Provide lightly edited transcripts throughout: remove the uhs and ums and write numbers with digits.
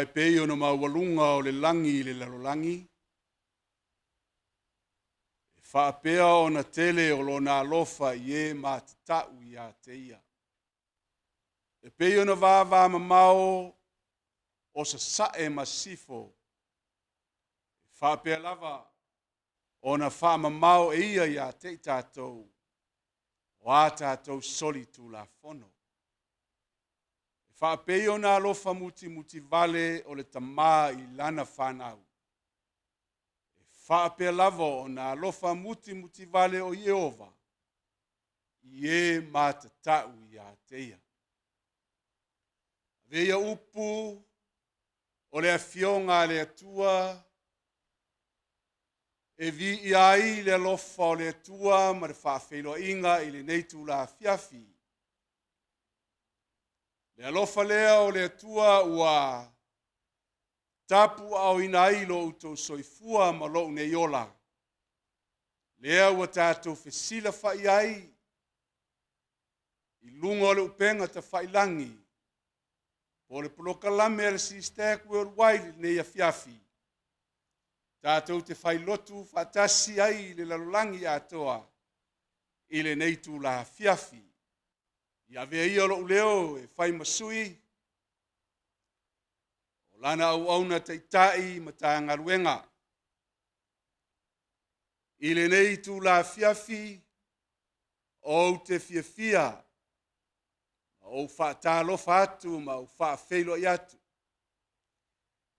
e pei ona maualunga o le langi i le lalolangi. E whaapea ona tele o lona alofa i e mātatau i a teia. E pei ona vāvā mamao o sa sae masifo. E whaapea lava ona wha mamao e ia i a te tātou. O a tātou soli tu la fono. E whaapea ona alofa muti vale o le tamā i lana whanau. Whaapea lava o na alofa muti vale o Jehova i e mātatau i a teia. Veia upu o le afionga le atua e vi i ai le alofa o le atua ma le whaafeilo inga i le neitu la Afiafi. Le alofa lea o le atua ua tapu au ina ilo uto soifua ma lo ne yola. Lea ua tātou fesila whai ai. I lunga o le upenga ta whailangi. O le poloka lame le SISDAC worldwide ne Afiafi. Tātou te whai Lotu whatasi ai le lalolangi atoa. I le neitu la Afiafi. I avea ia lo uleo e whai masui. Lana au auna taitai ma tāngaruenga. I le nei tu la Afiafi o te fiafia. O whaatalofa atu ma o whaafeilo i atu.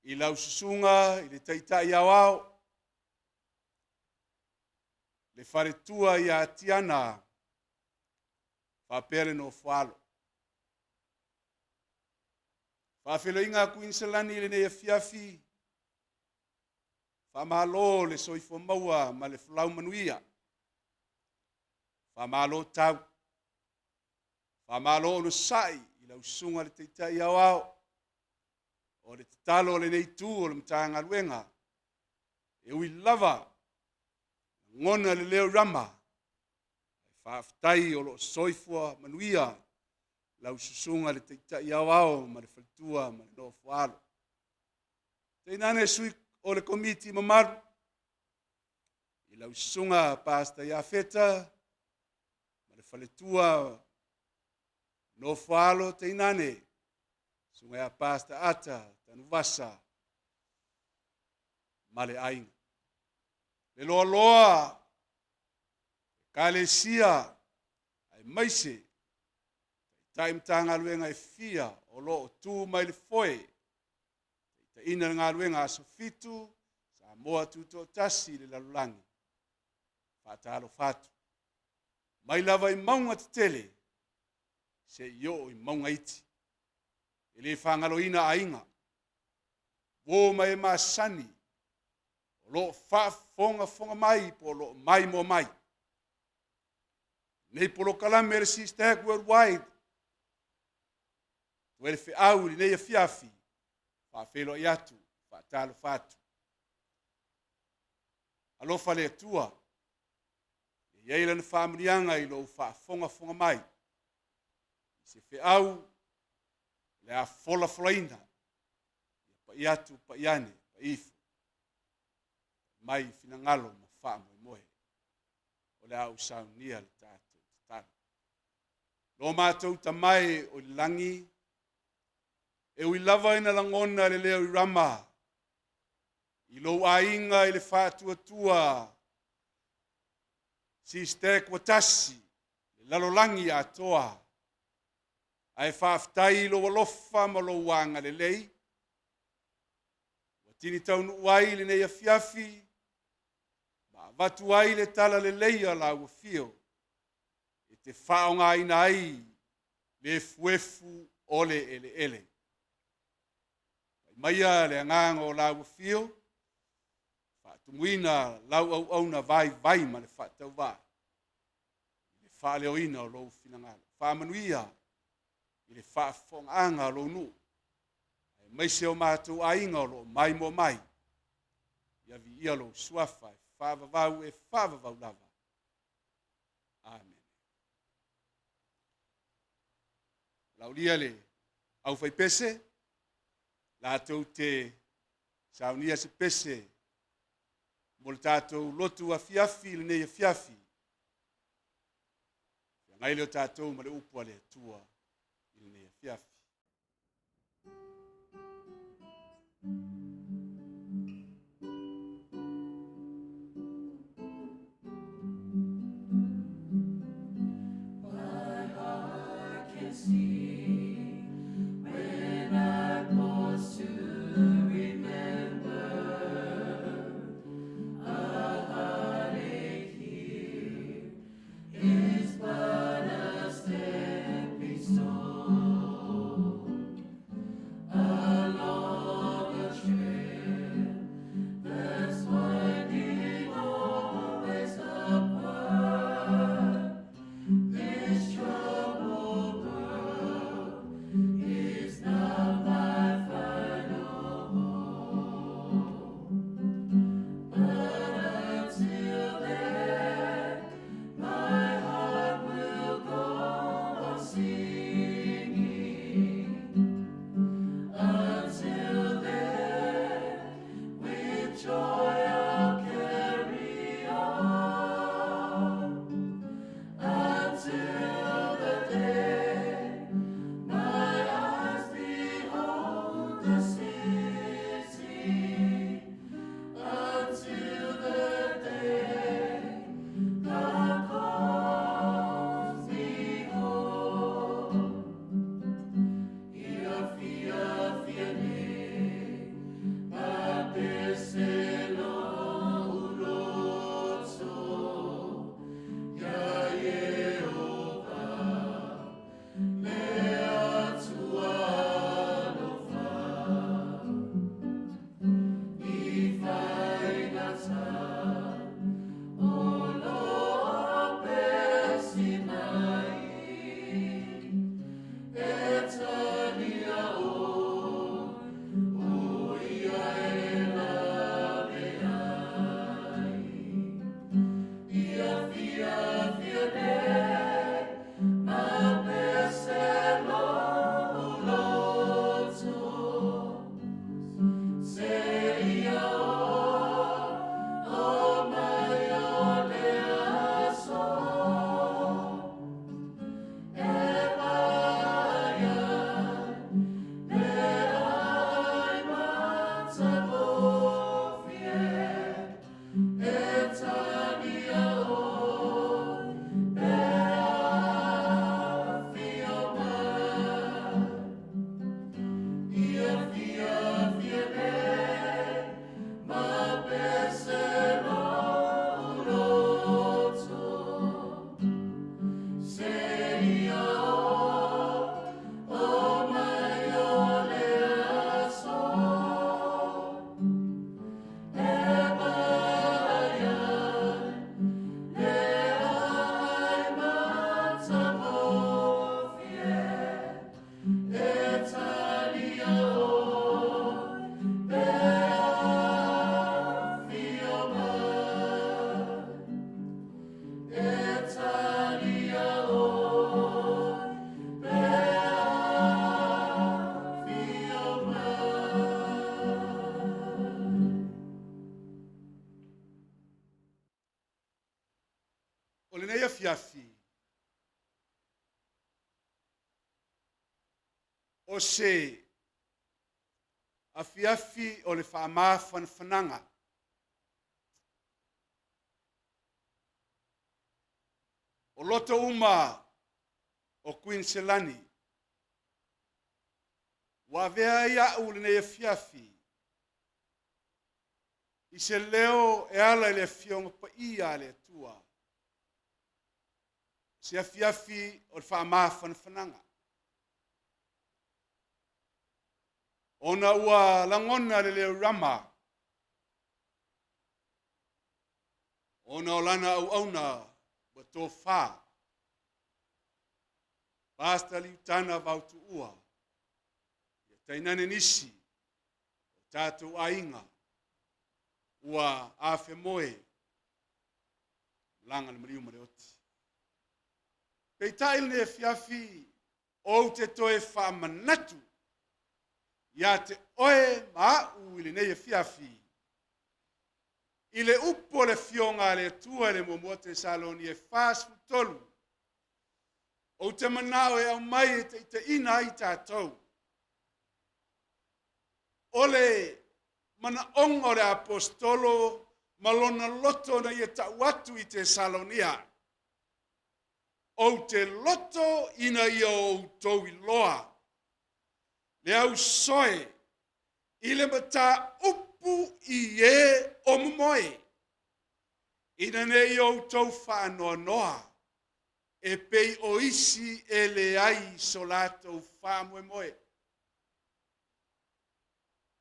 I lau susunga, i le taitai au au. Le wharetua i a tiana. Whapere no whalo. Whawhelo inga Queensalani le nei Afiafi. Whamalo le soifo maua ma le whalau manuia. Whamalo tau. Whamalo ono sai i lau sunga le teitai au au. O le tatalo le nei tū o le mtanga luenga. E ui lava. Ngona le leo rama. Whaftai o lo soifo manuia. Lau susunga le teitai au au ma le whaltua ma le nofo alo. Teinane sui o le komiti mamaru. I lau susunga pasta ia feta ma le whaletua nofo alo teinane. Sunga ia pasta ata tanu vasa ma le ainga. Le loa loa kalesia ai maise. Taim tanga luenga e fia o lo tu mai le foe. Ta ina ngā luenga aso fitu sa moa tuto tasi le lalulangi. Whaatalo fatu. Mai lava i maunga te tele. Se yo i maunga iti. E le whangalo ina ainga. Wo mai ma sani. O lo fonga mai po lo mai mo mai. Nei polo kalame le SISDAC worldwide. Wele fe au li nei Afiafi. Whawhelo i atu. Whaatalo fatu. Alofa le atua. E yeila na whamrianga i lo whaafonga mai. Se fe au. Le a fola flaina. Pa i atu, pa i ane, pa ifu. Mai finangalo ma whaamo i mohe. O le au saunia le tātou. Lo mātou tamai o langi. E ui lava ina langona le leo i rama. I lo ainga i le whātua. SISDAC watasi. Le lalolangi atoa. Ai whaaftai lo walofa ma lo wanga le lei. Watini taunu uai le nei Afiafi. Ma watu ai le tala le leia la ufio. E te whaonga ina ai. Le fuefu ole ele. Maia le ngango la ufio. Whaatumuina lau au na vai ma le whaatau va. Le whaaleo ina o lo finangalo. Whaamanuia. I le whaafonga lo nu. Mai se o mātou ainga o lo mai mo mai. Ia vi ia lo suafa e whaavavau lava. Amen. Laulia le au whaipese. Lātou te saunia se pese. Mo le tātou lotu afiafi le nei afiafi. Ngai leo tātou ma le upua le atua i le nei afiafi. O le nei afiafi. O se afiafi o le whaamā whanwhananga. O loto uma o Queenselani. Wa vea ia u le nei afiafi. I se leo e ala le fionga pa ia le tua. Se afiafi o le whaamā whanwhananga. Ona ua langona le leo rama. Ona o lana au auna wa tō whā. Basta li utana vautu ua. Ia tainane nisi. O tātou ainga. Ua afe moe. Langa le mariu mare oti. Pei taile ne fiafi. O te toe wha manatu. ia te oe maau i le nei Afiafi. I le upo le fionga le tua le momoa te saloni e fāsu tolu. O te manao e au mai e te ina i tātou. O le mana ongo le apostolo malona loto na ia tau atu i te Salonia. O te loto ina ia o tau i loa. Le au soe i le mata upu i e o momoe. Ina ne i o tau whaanoa noa. E pei o isi e le ai solato whaamoe moe.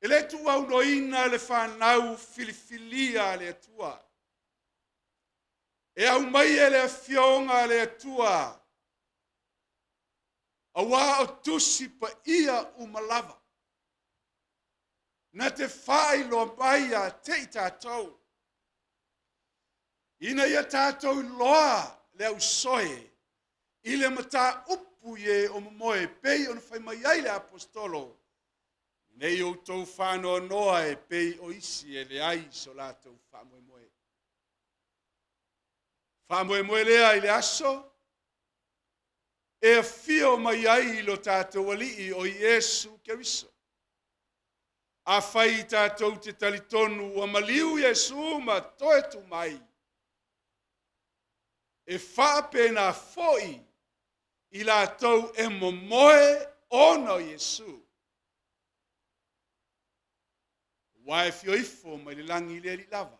E le tu au noina le whanau filifilia le atua. E au mai e le afionga le atua. Awa o tusi pa ia umalava. Na te whai loa mai a te i tātou. Ina ia tātou loa le au soe. I le mata upu ye o momoe pei on whai mai ai le apostolo. Nei o tau whanoa noa e pei o isi e le ai so la tau whamoe moe. Whamoe moe lea i le aso. E a fio mai ai lo tātou alii o Iesu Keriso. A whai tātou te talitonu a maliu Iesu ma toe tu mai. E whapena foi i la tau e momoe ono Iesu. Wae fio ifo mai le langi le li lava.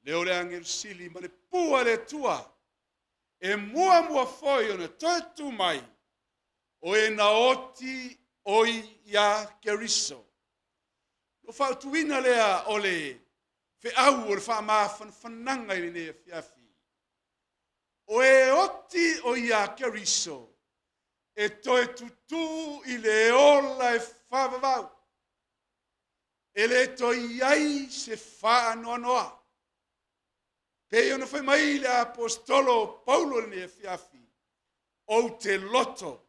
Leo le angel sili ma le pua le tua. E mua foi ona toe tu mai. O e naoti oi ia Keriso. Lo whautuina lea o le fe au o le whaamafan whananga i le ne Afiafi. O e oti o ia Keriso. E toe tutu i le ola e whavavau. E le to iai se whaanoa noa. Pei ona whai mai le apostolo Paulo le Afiafi. O te loto.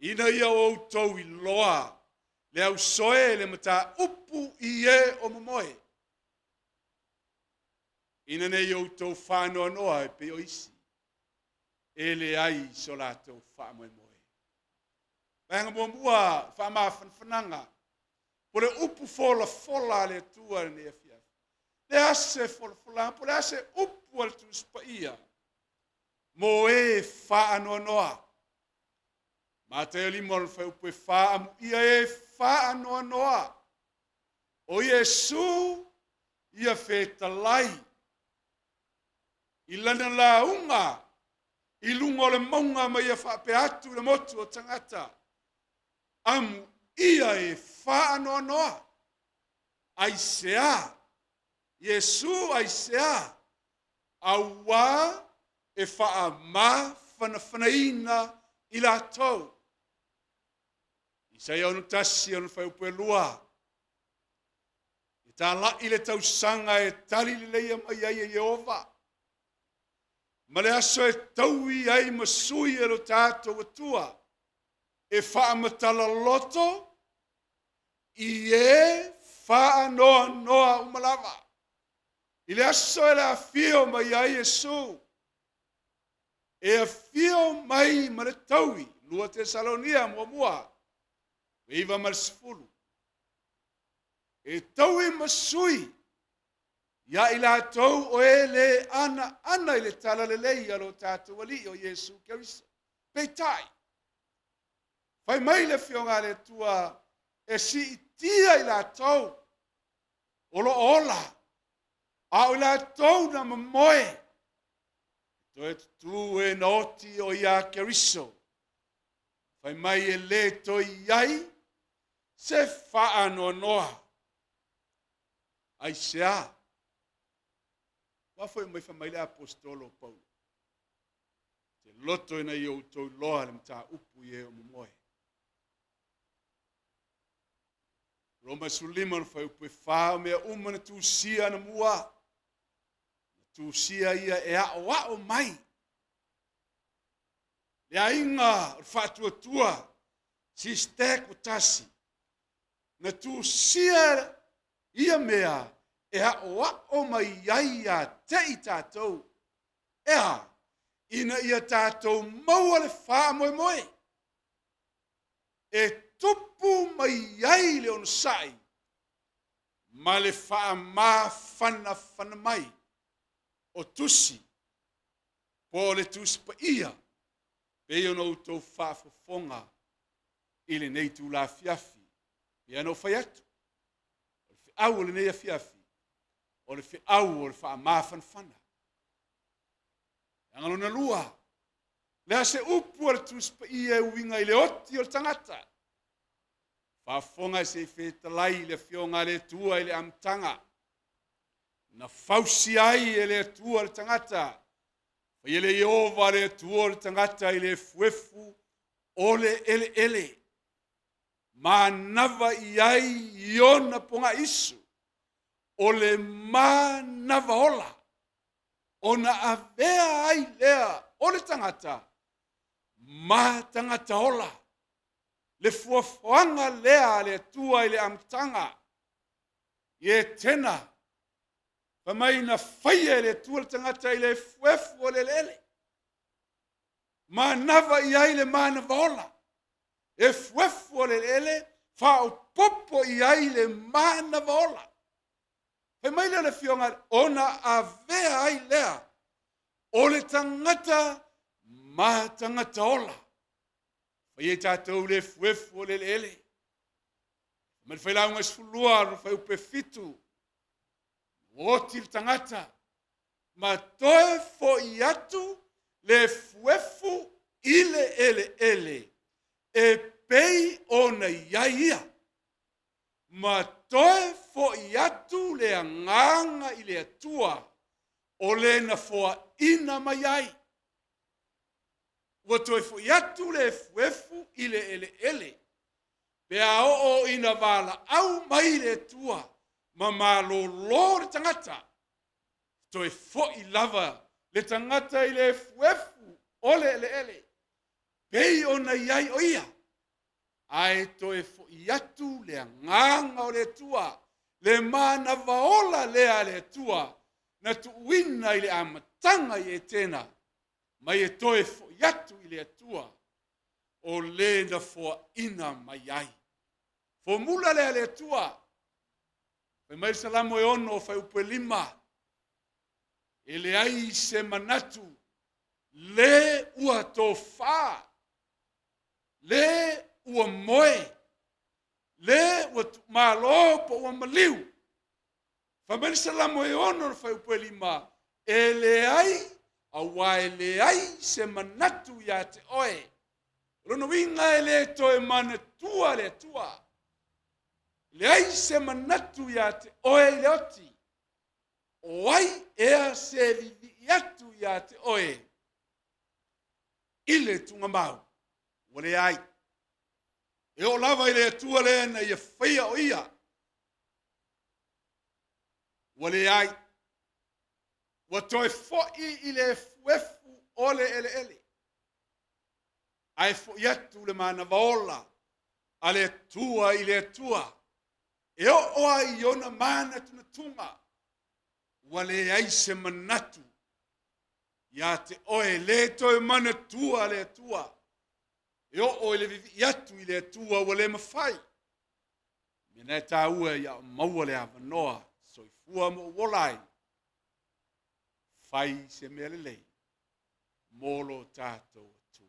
Ina ia o tau i loa. Le au soe le mata upu i e o momoe. Ina ne i o tau whaanoa noa e pei o isi. E le ai so la tau whaamoe moe. Pēnga mua whaamafan whananga. Po le upu fola le tua ne Afiafi. Le ase fola, po le ase upu al tu spaia. Mo e whaanoa noa. Ma te limo le whai upu e whaamu ia e whaanoa noa. O Iesu ia whetalai. I lana la unga. I lungo le maunga ma ia whape atu le motu o tangata. Amu ia e whaanoa noa. Aisea. Iesu aisea. Awa e whaama whanawhanaina i la tau. Isai onu tasi onu whai upu e lua. I tā la i le tau sanga e tali le leia mai ai e Jehova. Ma le aso e taui ai masui e lo tātou atua. E whaamatala loto, i e whaanoa noa umalava. I le aso e le afio mai ai Iesu. E afio mai ma le taui, lua te Salonia mua. Iva ma le sifulu. E taui masui. Ia i la tau o e le ana i le tala le leia lo tātou ali o Iesu Keriso. Peitai. Fai mai le fionga le tua e si itia i la tau. Olo ola. A o la tau na mamoe. Toe tu e noti o ia Keriso. Fai mai e le to iai. Se whaanoa noa. Ai sea. Wa foi mai fa mai le apostolo Paulo. Te loto ina i o tau loa le mta upu i e o momoe. Roma suliman fai upu e wha mea umana tu sia na mua. Tu sia ia e a o mai. Le a inga wha tua. SISDAC o tasi. Na tu sia ia mea e o mai ai a te I tātou. Ina ia tātou maua le wha moe moe. E tupu mai ai le on sai. Ma le wha ma whana mai. O tusi. Po le tusi pa ia. Pe ono tau wha fonga. Ile nei tu la Afiafi. Pe ano whai atu. O le whi au o le nei Afiafi. O le whi au o le wha ma whana. Angalo na lua. Lea se upu o le tusi pa ia uinga I le oti o le tangata. Whafonga se whetalai le fionga le tua I le amtanga. Na fausi ai e le tua le tangata. Whai ele Iova le tua le tangata I le fuefu o le ele. Ma nava I ai Iona ponga isu. O le ma nava ola. Ona avea ai lea o le tangata. Ma tangata ola. Le fuafuanga lea le tua I le amtanga. Ie tena. Pamai na whaia le tua le tangata I le fuefu o le lele. Ma nava I ai le ma nava ola. E fuefu o le lele. Whao popo I ai le ma nava ola. Pamai le fionga ona avea ai lea. O le tangata ma tangata ola. Whai tātou le fuefu o le lele. Ma le whailaunga sfulua no whai upe fitu. Oti le tangata. Ma toe fo I atu le fuefu I le ele. E pei ona iaia. Ma toe fo I atu le anganga I le atua. O le na foa ina mai ai. Ua toe fo I atu le fuefu I le ele. Pea o ina wala au mai le tua. Ma malo le tangata. Toe fo I lava le tangata I le fuefu o le ele. Pei ona iai o ia. Ai toe fo I atu le anganga o le tua. Le mana vaola lea le tua. Na tu wina I le amatanga I tena. Mai e toe fo I atu I le tua. O le na fo ina mai ai. Fo mula le tua. Pe mai salamo e ono fai upe lima. E le ai se manatu. Le ua tofa. Le ua moe. Le ua malo po ua maliu. Fa mai salamo e ono fai upe lima. E le ai. Awa e le ai se manatu ya te oe. Rono winga e le to e manatua le tua. Le ai se manatu ya te oe le oti. O ai ea se vivi atu ya te oe. Ile tunga mau. Wale ai. E o lava I le tua le na ia whaia o ia. Wale ai. Wa toi fo'i I le fuefu o le ele. Ai fo'i atu le mana vaola. A le tua I le tua. E o ai Iona mana tuna tunga. Wale ai se manatu. Ya te oe le toi mana tua le tua. E o le vivi atu I le tua wale mawhai. Mena e tā ua ia maua le avanoa. Soifua mo wolai. Fai se melelei. Molo tātou atua.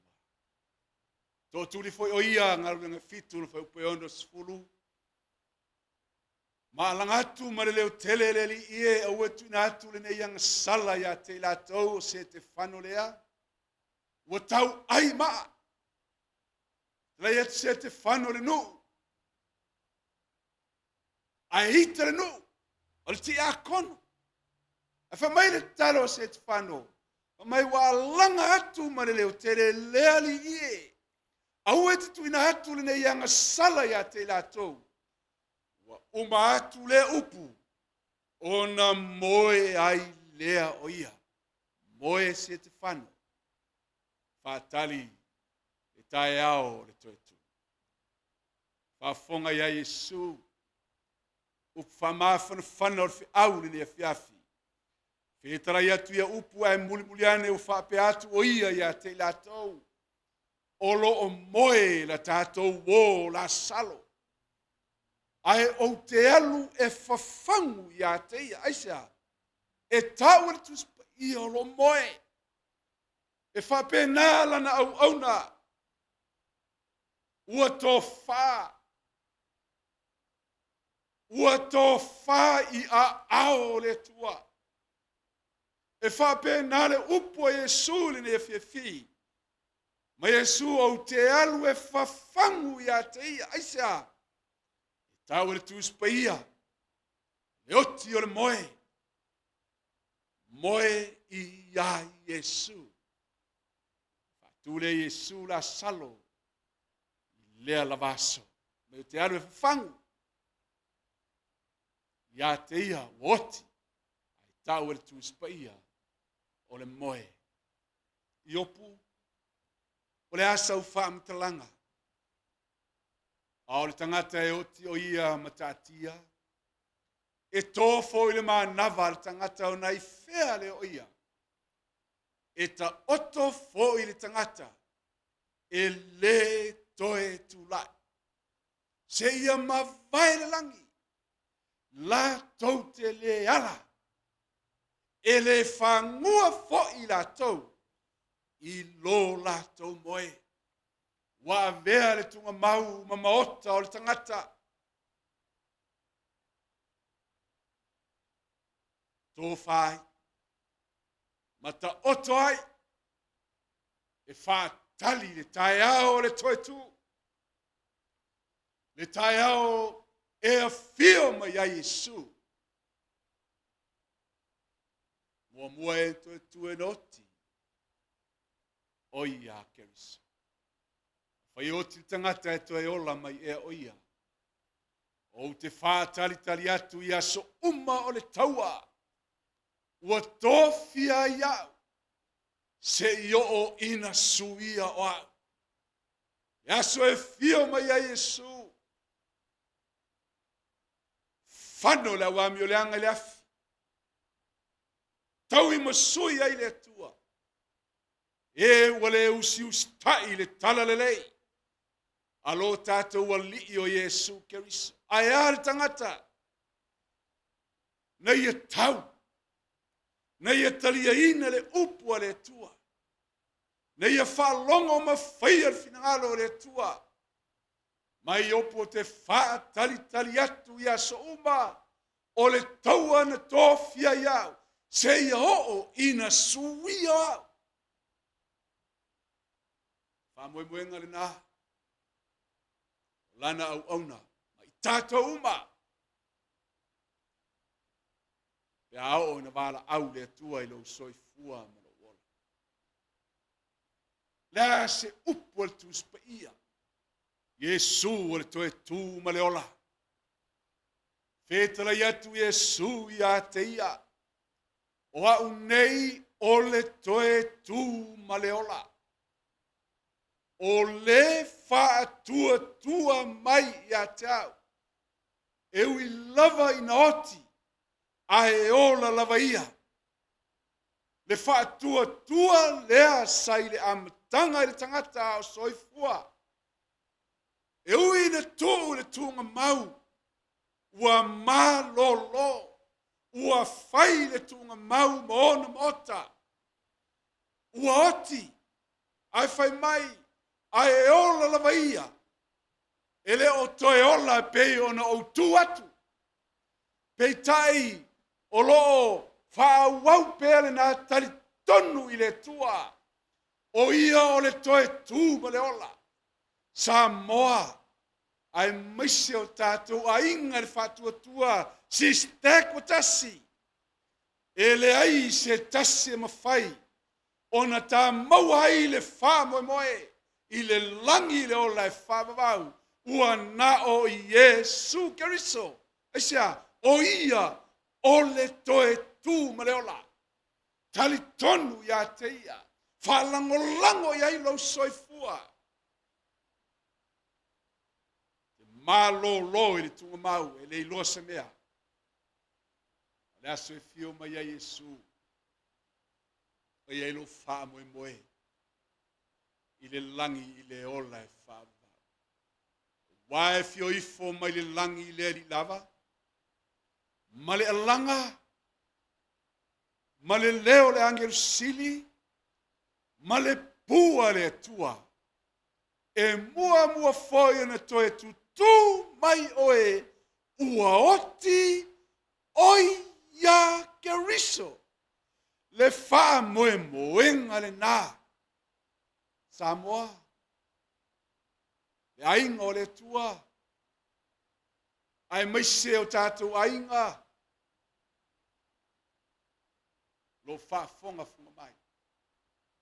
Tō tūri foi o ia ngarunga fitu no fai upe ono sfulu. Ma langatu ma leo tele li ie au etu na atu le nei ang sala ya te latou se te whano lea. Ua tau ai maa. Lai atu se te whano le nu. Ai hita le nu. O le ti a kono. A wha mai le talo se te whano. A mai wa langa atu ma leo tele lea li ie. Au etu tu ina atu le nei ang sala ya te latou. Uma atu le upu. Ona moe ai lea o ia. Moe se te whano. Whātali e tae ao le toi tu. whaafonga ia Yesu. Upwhama whanawhana o le au ni Afiafi. Whetara ia tu ia upu ai muli ane o whape atu o ia te latou. Olo o moe la tātou wō la salo. Ai o te alu e whawhangu ia te ia. Aisea, e tau e tuspa ia o lo moe. E whape nā lana au auna. Ua tō whā. Ua tō whā i a ao le tua. E whape nā le upo e Yesu le ne Afiafi. Ma Yesu au te alu e whawhangu ia te ia. Aisea, e tau e tuspa ia. Le oti o le moe. Moe i a Yesu. Tule Yesu la salo. Lea la vaso. Me te alu e whawhangu. Ia te ia, woti. Ai tau e tuspa ia. O le moe. I opu. O le asa u whaamitalanga. A o le tangata e oti o ia matatia. E tōfo i le mānawa le tangata o nei whea le o ia. E ta oto fo i le tangata. E le toe tūlai. Se ia mawai le langi. La tau te le ala. E le whangua fo i la tau. I lo la tau moe. Wa vea le tunga mau mamaota o le tangata. Tō whai. Mata oto ai. E wha tali le tai ao le toe tū. Le tai ao e a whio mai a Yesu. Mua e toe tū e noti. Oia keriso. Whai oti tangata e toe ola mai e oia. O te wha tali atu i aso uma o le taua. Ua tōwhia iau. Se i o ina suia o au. E aso e whio mai a Yesu. Whano le wami o le anga le afi. Tau i masui ai le atua. E wale usi tai le tala le lei. Alo tātou wa li o Yesu keriso. Ai are tangata. Nei e tau. Nei e talia ina le upua le tua. Nei e whalongo ma whaia finangalo le tua. Mai opo te wha tali atu ia so uma. O le taua na tōwhia iau. Se ia o ina suia au. Whamoemoenga le nā. Lana au auna. Mai tātou uma. Pe ao na wala au le atua I lau soifua ma lo wola. Lea se upu al tuspa ia. Yesu al toe tū ma le ola. Whetala iatu Yesu ia te ia. O au nei o le toe tū ma le ola. O le wha tua mai ia te au. Eu I lava I na oti. A e ola lava ia. Le wha tua lea sai le amatanga I le tangata o soifua. E ui le tō le tūnga mau. Ua mā lolo. Ua whai le tūnga mau ma ona mota. Ua oti. Ai whai mai. Ai e ola lava ia. E le o toe ola pei ona o tū atu. Pei tai. O loo whaawau pēle nā tari tonu I le tua. O ia o le toe tū ma le ola. Sa moa. Ai maise o tātou a inga le whatua tua. SISDAC o tasi. E le ai se tasi ma whai. Ona tā maua I le wha moe moe. I le langi le ola e wha ua na o I Yesu keriso. Aisea, o ia. O le toe tū ma le ola. Tali tonu ia te ia. Whalango ia I lau soifua. Te malolo i le tunga mau, e le iloa se mea. Le aso e fio mai a Yesu. O ia ilo wha moe moe. I le langi i le ola e wha. Wae fio ifo mai le langi i le li lava. Ma le alanga. Ma le leo le angel sili. Ma le pua le tua. E mua foi na toe tu mai oe. Ua oti oi ya keriso. Le wha moe moenga le nā. Samoa. Le ainga o le tua. Ai maise o tātou ainga. Lo wha fonga mai.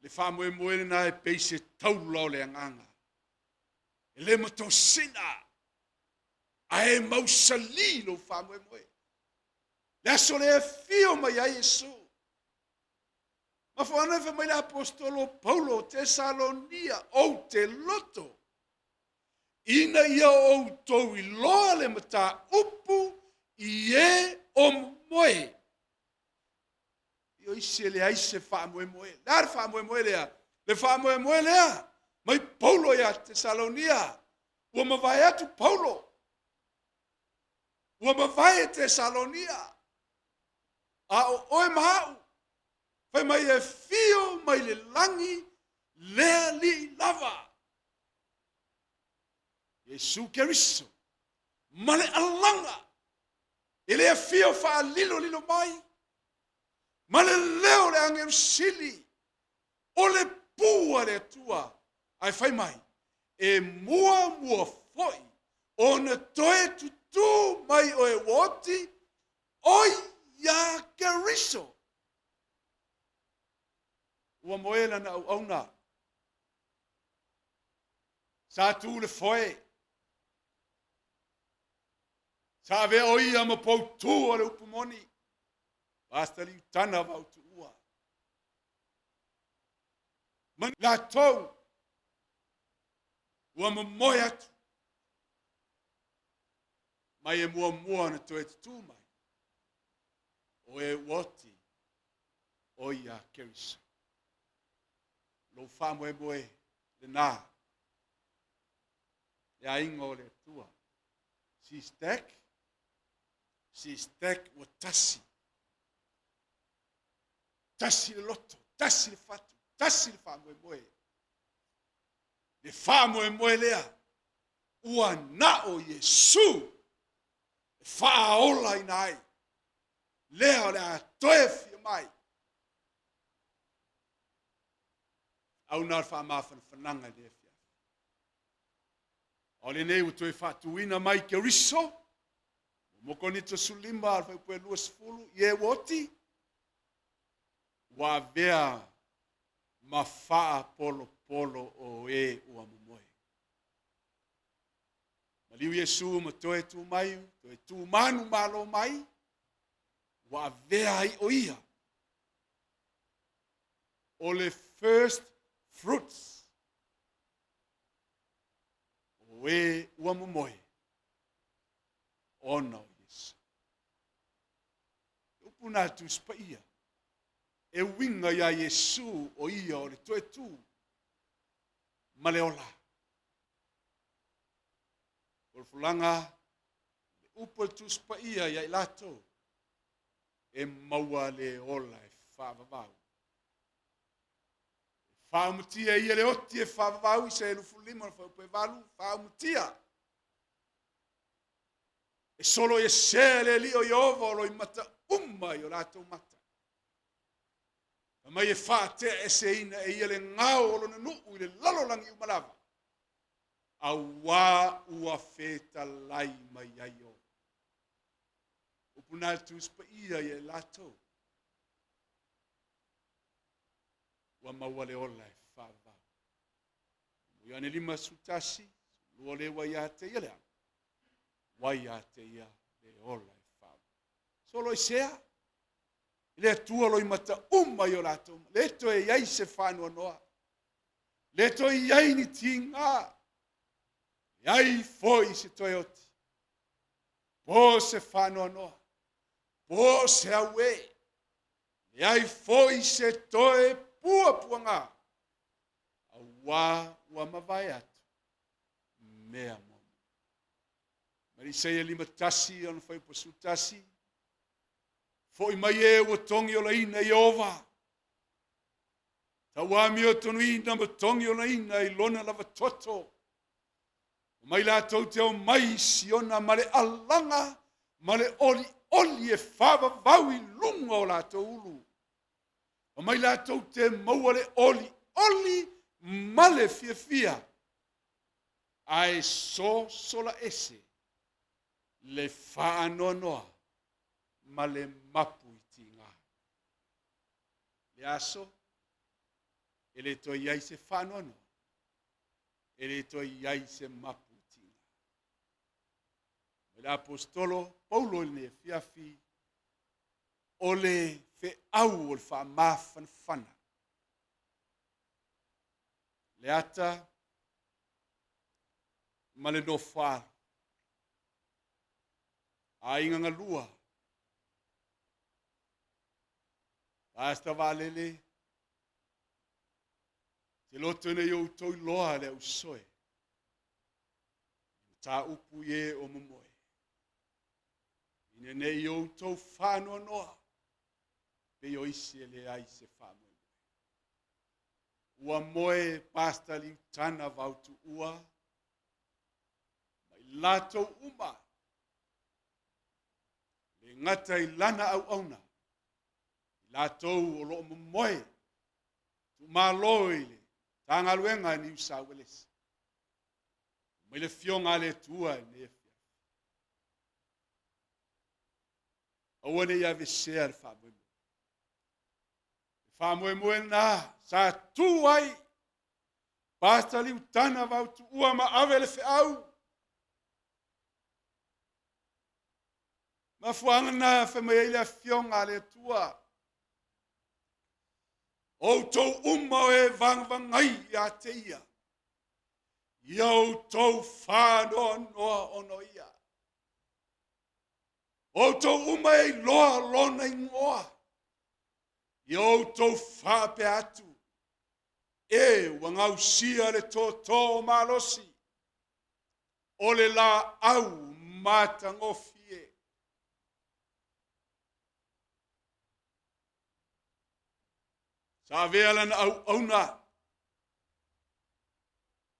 Le wha moe moe le nā e peise taula o le anganga. E le matosina. Ai mausali lo wha moe moe. Le aso le e fio mai a Yesu. Ma fwana fa mai l'apostolo Paulo Tesalonia o te Lotu. Ina ia o tau i loa le mata upu i e o moe. Io ise le aise fa moe moe. Lar fa moe moe lea. Le fa moe moe lea. Mai Paulo ia Tesalonia. Ua mawai atu Paulo. Ua mawai Tesalonia. A o oe mahau. Fai mai e fio mai le langi lea li lava. Yesu keriso. Ma le alanga. E lea fio fa lilo mai. Ma le leo le angel sili. O le pua le tua. Ai fai mai. E mua foi. O na toe tutu mai o e woti. Oi ya keriso. Ua moela na au auna. Sa tu le foe. Sa ve oia ma pou tu o le upumoni. Basta li tana vau tu ua. Man la tau. Ua ma moe atu. Mai e mua na toe tu mai. O e woti. Oia kerisa. Lo wha moe moe le nā. E ainga o le tua. SISDAC o tasi. Tasi le loto, tasi le fatu, tasi le wha moe moe. Le wha moe moe lea. Ua na o Yesu. E wha ola i nai. Lea o le a toe fia mai. Au nā wha mawhana whananga le Afiafi. O le nei u toi whatuina mai ke riso. Moko ni to sulimba al whai lua sifulu. Ie woti. Wa vea ma wha polo o e ua mumoe. Ma liu Yesu ma toe tu mai. Toe tu manu malo mai. Wa vea i o ia. O le first fruits. We ua momoe. Ona o Yesu. Upuna tu spaia. E winga ya Yesu o ia o le toe tu. Maleola. O fulanga. Upo tu spaia ya ilato. E maua le ola e whaavavau. Whaumutia ia le oti e whaavau i se e lufu lima o whaupe valu. Whaumutia. E solo e se le li o Iova o loi mata umma i o lato mata. Mai e whaatea e se ina e ia le ngau o lona nuu i le lalolangi umalawa. A wā ua wheta lai mai ai o. Upuna tu spa ia i e lato. Ua maua le ola e whaava. Iane lima sutasi, lua le wa ia te ia lea. Wa ia te ia le ola e whaava. Solo i sea. Le atua loi mata i o lato. Le to e iai se whanua noa. Le to e iai ni tinga. Ai foi se toi oti. Po se whanoanoa. Po se aue. Ai foi se toi puanga. Awa ua mawai atu. Mea mo. Mari sei lima tasi on foi posu tasi. Foi mai e o tongi o laina i ova. Tawami o tonu ina ma tongi o laina i lona lava toto. Mai la tau te o mai siona male alanga, male oli e whawa vau i lunga o la tau ulu. O mai la tau te mauale oli male fia. Ai sola ese. Le whaanonoa. Male mapu i tinga. Le aso. Ele to iai se whaanonoa. Ele to iai se mapu i tinga. Le apostolo Paulo ne Afiafi. Ole fe au o le wha fana. Le ata. Male no whaar. A inga ngalua. Asta valele. Te loto ne yo toi loa le usoe. Ta upu ye o momoe. Ine ne yo to whano noa. Pe yo isi le ai se whamoe. Ua moe pasta li tana vautu ua. Mai lato uma. Le ngata i lana au auna. Latou o lo momoe. Tu maloi le. Tanga luenga ni New Wales. Mai le fionga le tua ne fia. Awane ya vesea le whamoe. Whamoe moe na sa tuai. Pasta li utana vautu ua ma ave le feau. Ma fuanga na whamea le fionga le tua. O tau uma e vangai a te ia. Iau tau whanoa noa ono ia. O tau uma e loa lona i ngoa. Iau tau whape atu. E wangau sia le tō malosi. O le la au matangofie. Sa vealan au auna.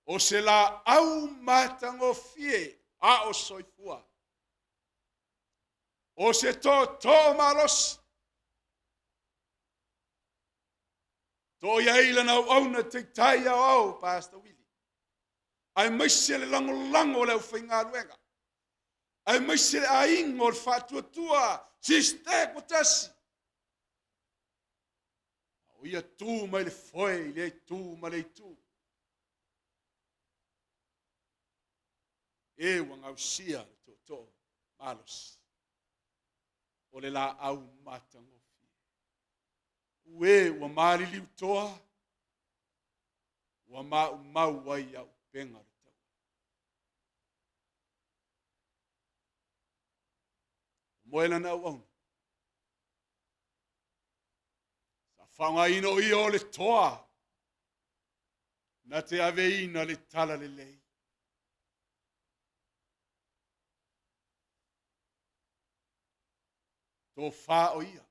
O se la au matangofie a o soifua. O se tō malos. Tō iailan au auna te tai au Pastor Willie. Ai maise le lango leu whainga ruenga. Ai maise le aingo le whatuatua. SISDAC o tasi. O ia tū mai le foe, le tū mai le tū. E wangau sia le tō malos. O le la au matangofi. Ue ua maari liu toa. Ua mau wai au penga le tau. Moela na au auna. Whanga ino i o le toa. Na te ave ina le tala le lei. Tō wha o ia.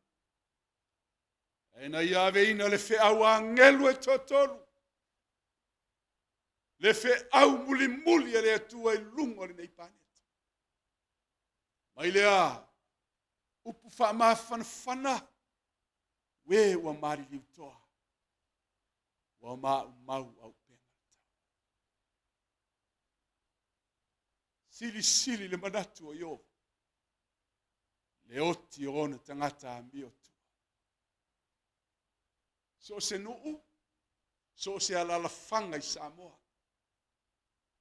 E na i ave ina le whi au a ngelu e totolu. Le whi au muli e le atua i lungo le nei paneta. Mai lea. Upu wha maa whanawhana. We ua mari liu toa. Ua mau au penga. Sili le manatu o yo. Le oti o ona tangata a mi o tu. So se nuu. So se alala whanga i Samoa.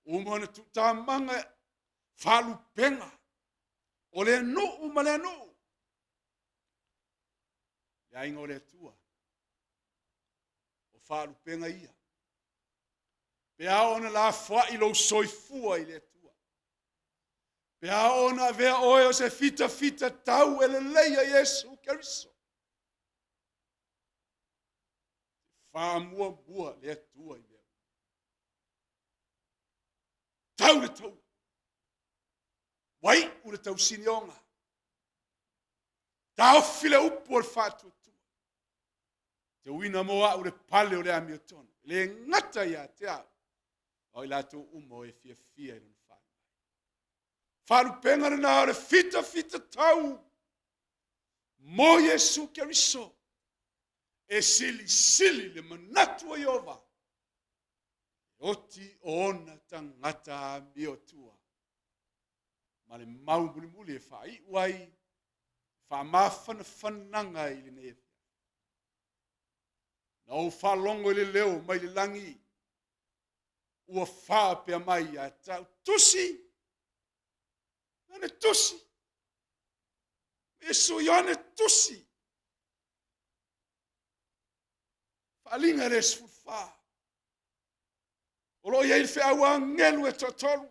Umona tu tamanga whalu penga. O le nuu ma le nuu. Le ainga o le atua. O whalu penga ia. Pea ona la fwa ilo soifua ile tua. Pea ona vea oe o se fita tau ele leia Yesu Keriso. Whamua bua le tua i lea. Tau le tau. Wai ule tau sinionga. Tau file upu o le whātua tua. Te uina moa ule pale o le amiotonu. Le ngata ia te au. O i lato umo e fia i luna whātua. Whāru pengana na ore fita tau. Mo Yesu Keriso. E sili le manatua Iova. Oti ona tangata amiotua. Ma le mau muli e whai uai. Whamawhananga i le nefi. Na o whalongo i le leo mai le langi. Ua whapea mai a tau. Tusi. Ane tusi. Eso i ane tusi. Whalinga resu wha. Olo iei whea ua ngelu e totolu.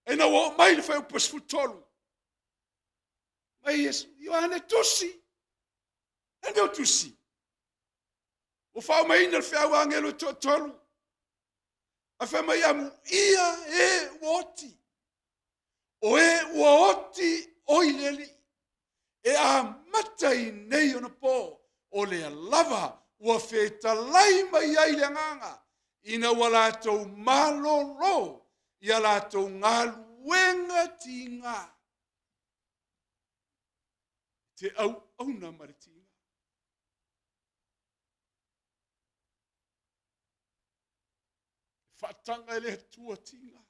E na wo mai le whea upas futolu. Mai Yesu, i ane tusi. Ane o tusi. O whao mai ina le whea ua ngelu e totolu. A whea mai amu ia e uoti. O e uoti oileli. E a matai nei ona po. O le lava. Ua wheta lai mai ai le nganga. Ina wala tau malolo. Ia latou ngaluenga tinga. Te au na maritinga. Whatanga ele tua tinga.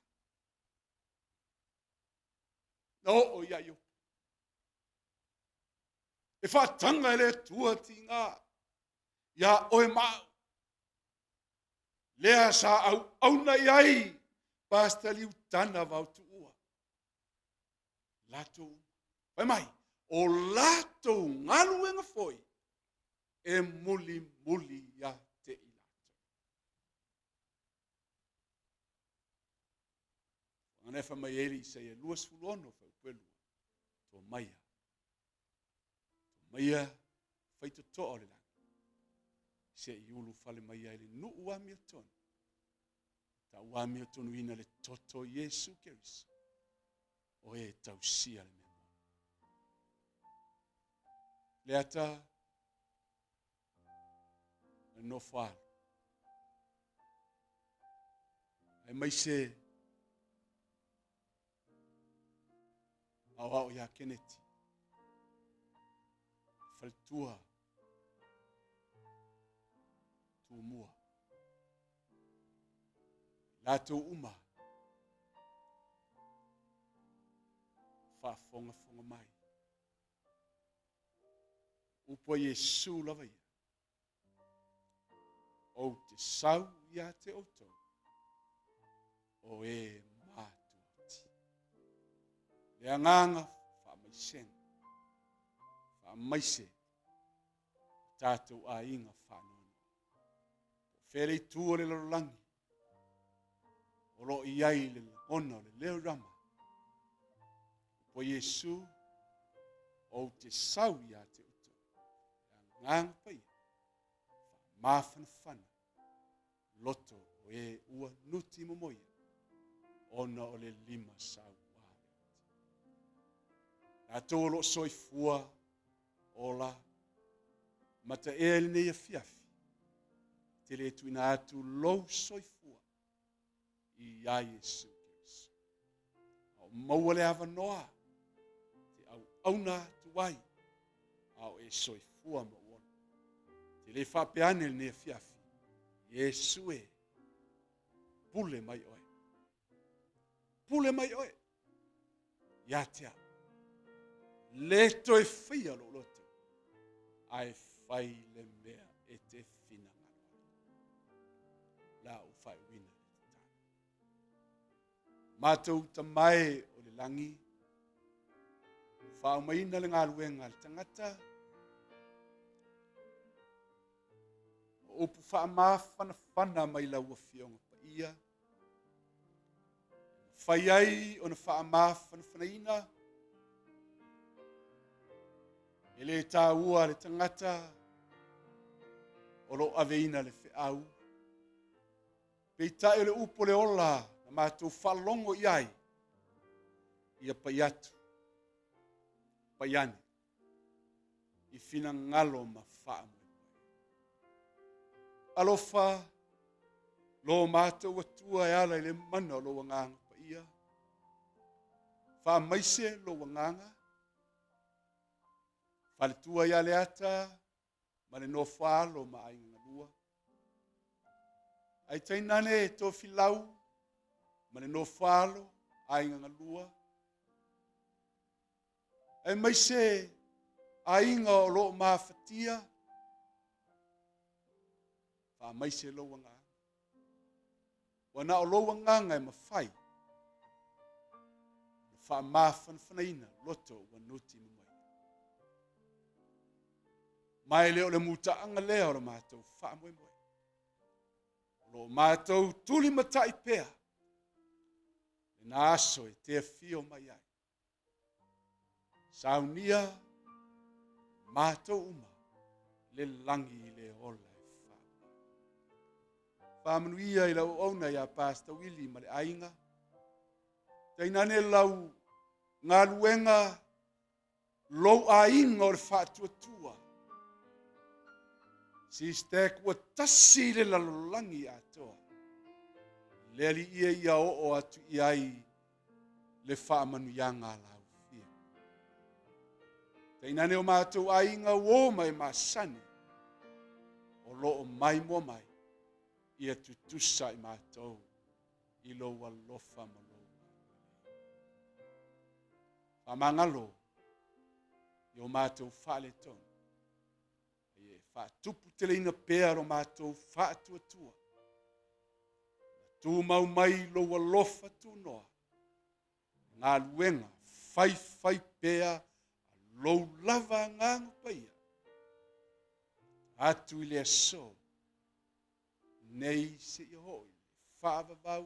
No o iaio. E whatanga ele tua tinga. Ia oe mau. Lea sa au na iai. Pasta liu tana vau tuua. Lato. Vai mai. O lato ngaluenga foi. E muli ya te i lato. Nganefa mai eri se e luas fulono fau pelu. To maia. To maia feito to ole la. Se iulu fale maia ele nuu Hamilton. Ta wami o tonu ina le toto Yesu Keriso. O e tausia le mea. Le ata no fal. Ai mai se au ya keneti. Faltua tu mua. Lato uma. Fonga mai. Upo Yesu lava ia. O te sau ia te oto. O e matuati. Le anganga whamaisen. Whamaise. Tātou a inga whanono. Where tua le lorangi. Olo iai le ona le leo rama. Po Yesu o te sau ia te uto. Ngang pai. Mawhanawhana. Loto o e ua nuti momoia. Ona o le 5 sau. Nā tōlo soifua ola. Mata e le nei Afiafi. Te le tuina atu lou soifua. I a Yesu Keriso. Au maua le ava noa. Te au na tuai. Au e soifua ma uona. Te le whapeane le ne Afiafi. Yesu e. Pule mai oe. Pule mai oe. Ia te au. Le toi fia lo loto. Ai fai le mea e te fina ngaro. La u fai wina. Mātou tamai o le langi. Whao maina le ngā luenga le tangata. o upu whaamawhanawhana mai lau a whionga pa ia. Whai ai o na whaamawhanawhanaina. E le tā ua le tangata o lo aveina le whiau. Pei tae o le upo le ola na mātou whalongo iai. Ia pai atu. Pai ane. I whina ngalo ma whaamu. Alofa, lo mātou atua e ala i le mana o lo wanganga pa ia. Wha maise lo wanganga. Whale tua ia le ata, ma le no whaalo ma ai ngalua. Ai tainane e tō whilau, ma le no whaalo ai ngalua. Ai maise a inga o lo mawhatia. Wha maise lo wanganga. Wana o lo wanganga e mawhai. Wha mawhanawhanaina loto wanuti mamai. Mai leo le mutaanga lea o le mātou wha moe moe. Lo mātou tuli matai pea. E nā aso e te whio mai ai. Saunia mātou uma le langi le ola e wha. Whamanuia i lau auna ia Pastor Willie ma le ainga. Tainane lau ngā luenga lou a inga o le whātua. SISDAC ua tasi le lalolangi atoa. Le ali ia o atu iai le whaamanuianga lau fia. Tainane o mātou ainga o mai masani. O loo mai mo mai. Ia tutusa i mātou. I lo walofa malo. Whamangalo. I o mātou whale tonu. Wha tupu te leina pēr o mātou wha atua. Tū mau mai lo walofa tū noa. Ngā luenga, whai pēr, lo lava ngang paia. Atu i le so. Nei se i hoi, whaavavau